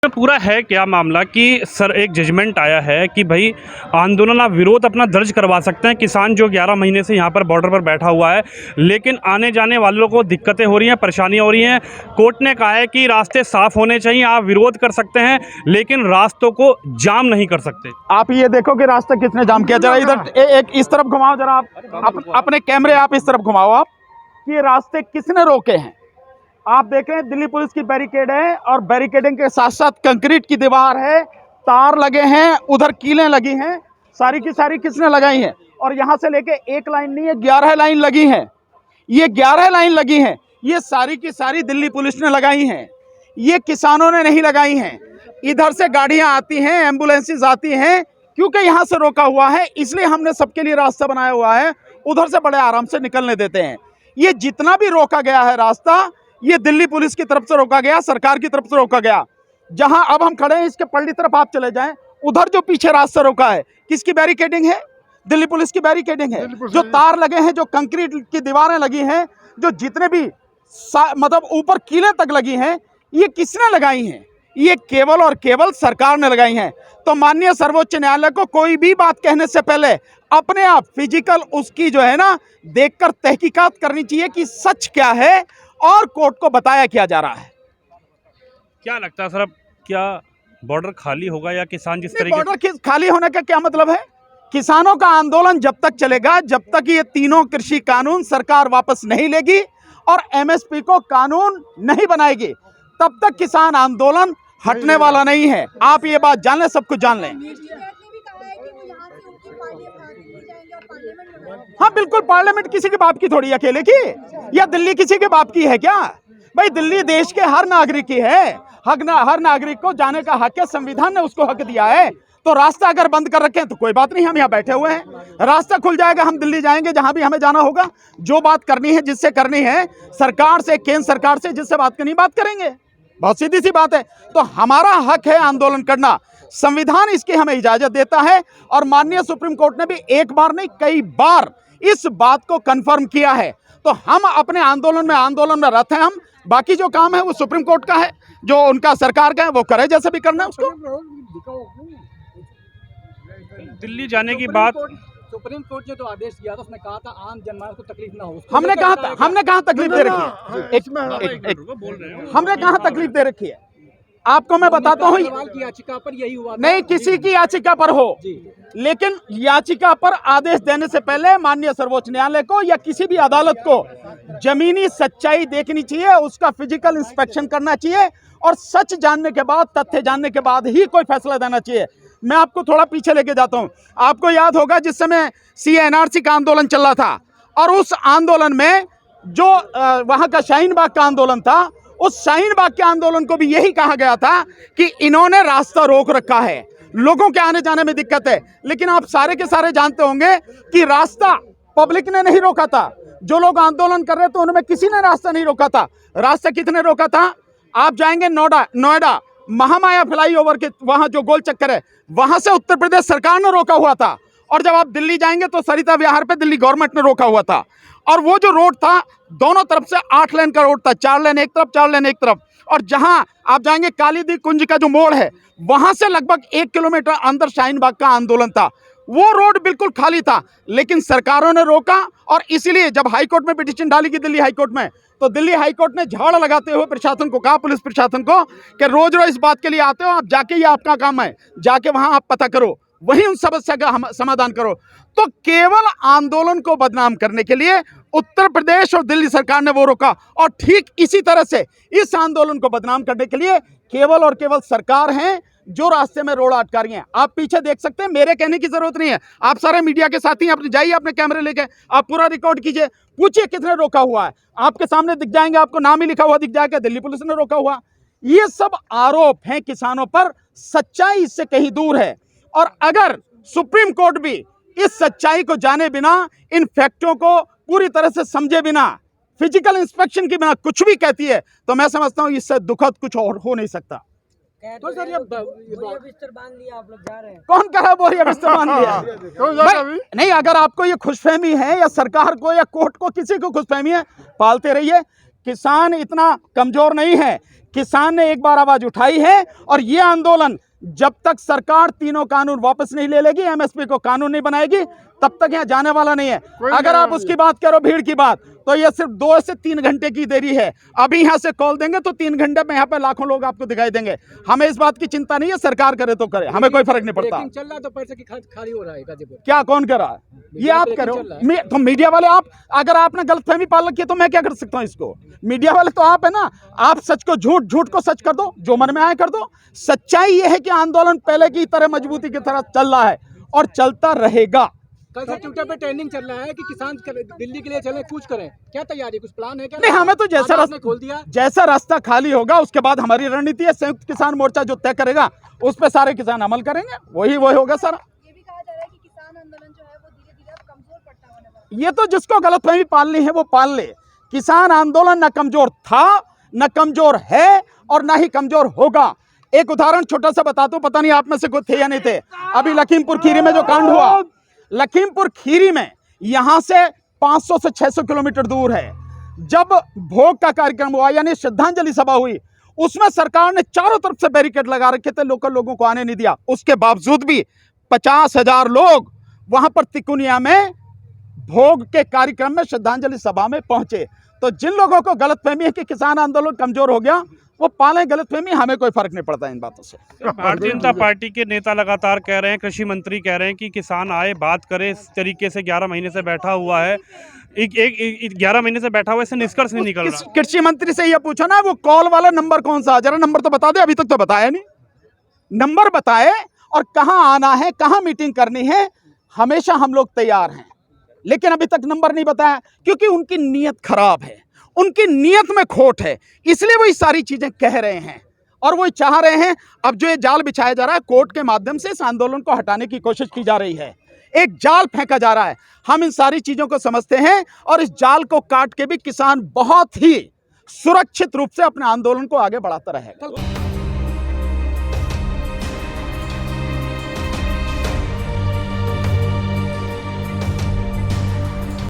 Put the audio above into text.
पूरा है क्या मामला कि सर एक जजमेंट आया है कि भाई आंदोलन आप विरोध अपना दर्ज करवा सकते हैं। किसान जो 11 महीने से यहाँ पर बॉर्डर पर बैठा हुआ है, लेकिन आने जाने वालों को दिक्कतें हो रही हैं, परेशानियाँ हो रही हैं। कोर्ट ने कहा है कि रास्ते साफ होने चाहिए, आप विरोध कर सकते हैं लेकिन रास्तों को जाम नहीं कर सकते। आप ये देखो कि रास्ता किसने जाम किया। जरा इधर एक इस तरफ घुमाओ, जरा आप अपने कैमरे आप इस तरफ घुमाओ आप कि ये रास्ते किसने रोके हैं। आप देख रहे हैं दिल्ली पुलिस की बैरिकेड है और बैरिकेडिंग के साथ साथ कंक्रीट की दीवार है, तार लगे हैं, उधर कीलें लगी हैं, सारी की सारी किसने लगाई हैं। और यहाँ से लेके एक लाइन नहीं है, 11 लाइन लगी हैं। ये 11 लाइन लगी हैं, ये सारी की सारी दिल्ली पुलिस ने लगाई हैं, ये किसानों ने नहीं लगाई हैं। इधर से गाड़ियाँ आती हैं, एम्बुलेंसेस आती हैं, क्योंकि यहाँ से रोका हुआ है इसलिए हमने सबके लिए रास्ता बनाया हुआ है। उधर से बड़े आराम से निकलने देते हैं। ये जितना भी रोका गया है रास्ता, ये दिल्ली पुलिस की तरफ से रोका गया, सरकार की तरफ से रोका गया। जहां अब हम खड़े हैं इसके पल्ली तरफ आप चले जाएं, उधर जो पीछे रास्ता रोका है किसकी बैरिकेडिंग है? दिल्ली पुलिस की बैरिकेडिंग है। जो तार लगे हैं, जो कंक्रीट की दीवारें लगी हैं, जो जितने भी मतलब ऊपर कीलें तक लगी हैं, ये किसने लगाई हैं? ये केवल और केवल सरकार ने लगाई हैं। तो माननीय सर्वोच्च न्यायालय को कोई भी बात कहने से पहले अपने आप फिजिकल उसकी जो है ना देखकर तहकीकात करनी चाहिए कि सच क्या है और कोर्ट को बताया क्या जा रहा है। क्या लगता है सर, अब क्या बॉर्डर खाली होगा या किसान जिस तरीके बॉर्डर खाली होने का क्या मतलब है? किसानों का आंदोलन जब तक चलेगा, जब तक ये तीनों कृषि कानून सरकार वापस नहीं लेगी और एमएसपी को कानून नहीं बनाएगी, तब तक किसान आंदोलन हटने वाला नहीं है। आप ये बात जान लें, सब कुछ जान लें। हाँ बिल्कुल, पार्लियामेंट किसी के बाप की थोड़ी अकेले की, या दिल्ली किसी के बाप की है क्या? भाई दिल्ली देश के हर नागरिक की है। हर नागरिक को जाने का हक है, संविधान ने उसको हक दिया है। तो रास्ता अगर बंद कर रखे हैं तो कोई बात नहीं, हम यहाँ बैठे हुए हैं। रास्ता खुल जाएगा, हम दिल्ली जाएंगे, जहां भी हमें जाना होगा। जो बात करनी है, जिससे करनी है, सरकार से, केंद्र सरकार से जिससे बात करनी बात करेंगे। बहुत सीधी सी बात है। तो हमारा हक है आंदोलन करना, संविधान इसकी हमें इजाजत देता है। और माननीय सुप्रीम कोर्ट ने भी एक बार नहीं कई बार इस बात को कंफर्म किया है। तो हम अपने आंदोलन में रत हैं। हम बाकी जो काम है वो सुप्रीम कोर्ट का है, जो उनका सरकार का है वो करे, जैसे भी करना है उसको। दिल्ली जाने की बात, सुप्रीम कोर्ट ने तो आदेश दिया था, उसने कहा था आम जनमानस को तकलीफ ना हो। हमने कहा तकलीफ दे रखी है? हमने कहा तकलीफ दे रखी है? आपको मैं बताता हूँ, की याचिका पर यही हुआ नहीं किसी की याचिका पर हो, लेकिन याचिका पर आदेश देने से पहले माननीय सर्वोच्च न्यायालय को या किसी भी अदालत को जमीनी सच्चाई देखनी चाहिए, उसका फिजिकल इंस्पेक्शन करना चाहिए और सच जानने के बाद, तथ्य जानने के बाद ही कोई फैसला देना चाहिए। मैं आपको थोड़ा पीछे लेके जाता हूँ। आपको याद होगा जिस समय CA/NRC का आंदोलन चल रहा था और उस आंदोलन में जो वहां का शाहीन बाग का आंदोलन था, उस शाहीन बाग के आंदोलन को भी यही कहा गया था कि इन्होंने रास्ता रोक रखा है, लोगों के आने जाने में दिक्कत है। लेकिन आप सारे के सारे जानते होंगे कि रास्ता पब्लिक ने नहीं रोका था। जो लोग आंदोलन कर रहे थे उनमें किसी ने रास्ता नहीं रोका था। रास्ता कितने रोका था? आप जाएंगे नोएडा महामाया फ्लाईओवर के वहां जो गोल चक्कर है, वहां से उत्तर प्रदेश सरकार ने रोका हुआ था। और जब आप दिल्ली जाएंगे तो सरिता विहार पे दिल्ली गवर्नमेंट ने रोका हुआ था। और वो जो रोड था दोनों तरफ से 8 लेन का रोड था, 4 लेन एक तरफ, 4 लेन एक तरफ। और जहां आप जाएंगे कालीदी कुंज का जो मोड़ है, वहां से लगभग 1 किलोमीटर अंदर शाहीन बाग का आंदोलन था। वो रोड बिल्कुल खाली था, लेकिन सरकारों ने रोका। और इसीलिए जब हाईकोर्ट में पिटीशन डाली गई दिल्ली हाईकोर्ट में, तो दिल्ली हाईकोर्ट ने झाड़ लगाते हुए प्रशासन को कहा, पुलिस प्रशासन को, कि रोज रोज इस बात के लिए आते हो, आप जाके, ये आपका काम है, जाके वहां आप पता करो, वही उन समस्या का समाधान करो। तो केवल आंदोलन को बदनाम करने के लिए उत्तर प्रदेश और दिल्ली सरकार ने वो रोका। और ठीक इसी तरह से इस आंदोलन को बदनाम करने के लिए केवल और केवल सरकार है जो रास्ते में रोड अटका रही है। आप पीछे देख सकते हैं, मेरे कहने की जरूरत नहीं है। आप सारे मीडिया के साथी अपने जाइए, अपने कैमरे लेके आप पूरा रिकॉर्ड कीजिए, पूछिए कितने रोका हुआ है। आपके सामने दिख जाएंगे, आपको नाम ही लिखा हुआ दिख जाएगा, दिल्ली पुलिस ने रोका हुआ। ये सब आरोप हैं किसानों पर, सच्चाई इससे कहीं दूर है। और अगर सुप्रीम कोर्ट भी इस सच्चाई को जाने बिना, इन फैक्टों को पूरी तरह से समझे बिना, फिजिकल इंस्पेक्शन के बिना कुछ भी कहती है, तो मैं समझता हूं इससे दुखद कुछ और हो नहीं सकता। तो सर ये बिस्तर बांध लिया, आप लोग जा रहे हैं? कौन कह रहा है बोरिया बिस्तर बांध लिया? नहीं, अगर आपको ये खुशफहमी है या सरकार को या कोर्ट को किसी को खुशफहमी है, पालते रहिए। किसान इतना कमजोर नहीं है किसान ने एक बार आवाज उठाई है और ये आंदोलन जब तक सरकार तीनों कानून वापस नहीं ले लेगी, एमएसपी को कानून नहीं बनाएगी, तब तक यहाँ जाने वाला नहीं है। अगर आप उसकी बात करो, भीड़ की बात, तो ये सिर्फ 2 से 3 घंटे की देरी है। अभी यहाँ से कॉल देंगे तो 3 घंटे में यहाँ पे लाखों लोग आपको दिखाई देंगे। हमें इस बात की चिंता नहीं है, सरकार करे तो करे, हमें कोई फर्क नहीं पड़ता। चल रहा है तो पैसे की खाली हो रहा है गाजीपुर। क्या कौन कर रहा है? ये आप करो। तो मीडिया वाले, आप अगर आपने गलतफहमी पाल रखी है तो मैं क्या कर सकता हूँ इसको? मीडिया वाले तो आप है ना, आप सच को झूठ, झूठ को सच कर दो, जो मन में आए कर दो। सच्चाई ये है कि आंदोलन पहले की तरह मजबूती की तरह चल रहा है और चलता रहेगा। कल से ट्विटर पे ट्रेंडिंग चल रहा है कि किसान दिल्ली के लिए चले, कूच करें, क्या तैयारी, कुछ प्लान है क्या? नहीं, हमें तो जैसा रास्ता खोल दिया, जैसा रास्ता खाली होगा उसके बाद हमारी रणनीति है। संयुक्त किसान मोर्चा जो तय करेगा उस पर सारे किसान अमल करेंगे, वही होगा सर। ये भी कहा जा रहा है कि किसान आंदोलन जो है वो धीरे-धीरे अब कमजोर पड़ता हुआ नजर आ रहा है। ये तो जिसको गलतफहमी पालनी है वो पाल ले। किसान आंदोलन न कमजोर था, न कमजोर है और न ही कमजोर होगा। एक उदाहरण छोटा सा बताता हूं, पता नहीं आप में से कोई थे या नहीं थे। अभी लखीमपुर खीरी में जो कांड हुआ, लखीमपुर खीरी में यहां से 500 से 600 किलोमीटर दूर है, जब भोग का कार्यक्रम हुआ यानी श्रद्धांजलि सभा हुई, उसमें सरकार ने चारों तरफ से बैरिकेड लगा रखे थे, लोकल लोगों को आने नहीं दिया। उसके बावजूद भी 50,000 लोग वहां पर तिकुनिया में भोग के कार्यक्रम में श्रद्धांजलि सभा में पहुंचे। तो जिन लोगों को गलतफहमी है कि किसान आंदोलन कमजोर हो गया, वो पालें गलतफहमी, हमें कोई फर्क नहीं पड़ता इन बातों से। भारतीय जनता पार्टी के नेता लगातार कह रहे हैं, कृषि मंत्री कह रहे हैं कि किसान आए, बात करे। इस तरीके से 11 महीने से बैठा हुआ है, 11 महीने से बैठा हुआ, इससे निष्कर्ष नहीं निकल रहा। कृषि मंत्री से ये पूछो ना, वो कॉल वाला नंबर कौन सा, जरा नंबर तो बता दे। अभी तक तो बताया नहीं, नंबर बताए और कहाँ आना है, कहाँ मीटिंग करनी है। हमेशा हम लोग तैयार हैं, लेकिन अभी तक नंबर नहीं बताया, क्योंकि उनकी नीयत खराब है, उनकी नीयत में खोट है, इसलिए वो ये सारी चीजें कह रहे हैं और वो चाह रहे हैं। अब जो ये जाल बिछाया जा रहा है कोर्ट के माध्यम से, इस आंदोलन को हटाने की कोशिश की जा रही है, एक जाल फेंका जा रहा है। हम इन सारी चीजों को समझते हैं और इस जाल को काट के भी किसान बहुत ही सुरक्षित रूप से अपने आंदोलन को आगे बढ़ाता रहेगा।